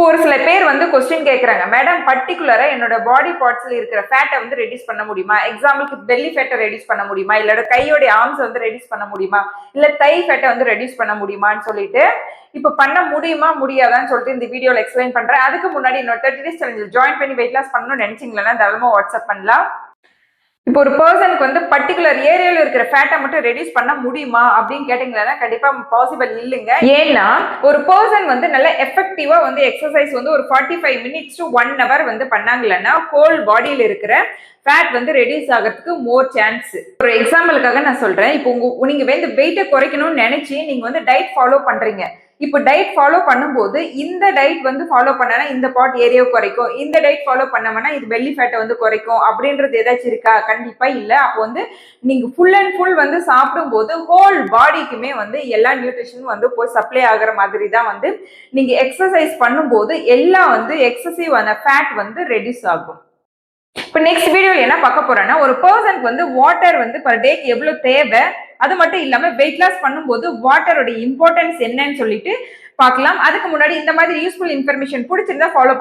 ஒரு சில பேர் வந்து கொஸ்டின் கேட்கறாங்க, மேடம் பர்டிகுலரா என்னோட பாடி பார்ட்ஸ்ல இருக்கிற ஃபேட்டை வந்து ரெடியூஸ் பண்ண முடியுமா? எக்ஸாம்பிளுக்கு பெல்லி ஃபேட்டை ரெடியூஸ் பண்ண முடியுமா? இல்ல கையோட ஆர்ம்ஸ் வந்து ரெடியூஸ் பண்ண முடியுமா? இல்ல தை ஃபேட்டை வந்து ரெடியூஸ் பண்ண முடியுமான்னு சொல்லிட்டு இப்ப பண்ண முடியுமா முடியாதான்னு சொல்லிட்டு இந்த வீடியோல எக்ஸ்பிளைன் பண்றேன். அதுக்கு முன்னாடி இன்னொரு 30 days சேலஞ்சில் ஜாயின் பண்ணி வெயிட் லாஸ் பண்ணணும்னு நினைச்சீங்களா தாராளமா வாட்ஸ்அப் பண்ணலாம். இப்போ ஒரு பர்சனுக்கு வந்து பர்டிகுலர் ஏரியால இருக்கிற ஃபேட்டை மட்டும் ரெடியூஸ் பண்ண முடியுமா அப்படின்னு கேட்டீங்கன்னா கண்டிப்பா பாசிபிள் இல்லைங்க. ஏன்னா ஒரு பர்சன் வந்து நல்ல எஃபெக்டிவா வந்து எக்ஸசைஸ் வந்து ஒரு 45 minutes to 1 hour வந்து பண்ணாங்கன்னா ஹோல் பாடியில இருக்கிற ஃபேட் வந்து ரெடியூஸ் ஆகிறதுக்கு மோர் சான்ஸ். ஒரு எக்ஸாம்பிளுக்காக நான் சொல்றேன். இப்போ நீங்க வந்து வெயிட்டை குறைக்கணும்னு நினைச்சு நீங்க வந்து டயட் ஃபாலோ பண்றீங்க. இப்போ டயட் ஃபாலோ பண்ணும்போது இந்த டயட் வந்து ஃபாலோ பண்ணனா இந்த பார்ட் ஏரியா குறைக்கும், இந்த டயட் ஃபாலோ பண்ணோம்னா இது பெல்லி ஃபேட்டை வந்து குறைக்கும் அப்படின்றது ஏதாச்சும் இருக்கா? கண்டிப்பா இல்ல. அப்போ வந்து நீங்க ஃபுல் அண்ட் ஃபுல் வந்து சாப்பிடும்போது ஹோல் பாடிக்குமே வந்து எல்லா நியூட்ரிஷனும் வந்து போய் சப்ளை ஆகுற மாதிரி தான் வந்து நீங்க எக்ஸசைஸ் பண்ணும்போது எல்லாம் வந்து எக்ஸசிவான ஃபேட் வந்து ரெடியூஸ் ஆகும். இப்போ நெக்ஸ்ட் வீடியோல என்ன பார்க்க போறேன்னா ஒரு பர்சனுக்கு வந்து வாட்டர் வந்து பர் டேக்கு எவ்வளவு தேவை, அது மட்டும் இல்லாம வெயிட் லாஸ் பண்ணும்போது வாட்டரோட இம்பார்ட்டன்ஸ் என்னன்னு சொல்லிட்டு பார்க்கலாம். அதுக்கு முன்னாடி இந்த மாதிரி யூஸ்ஃபுல் இன்ஃபர்மேஷன் பிடிச்சிருந்தா ஃபாலோ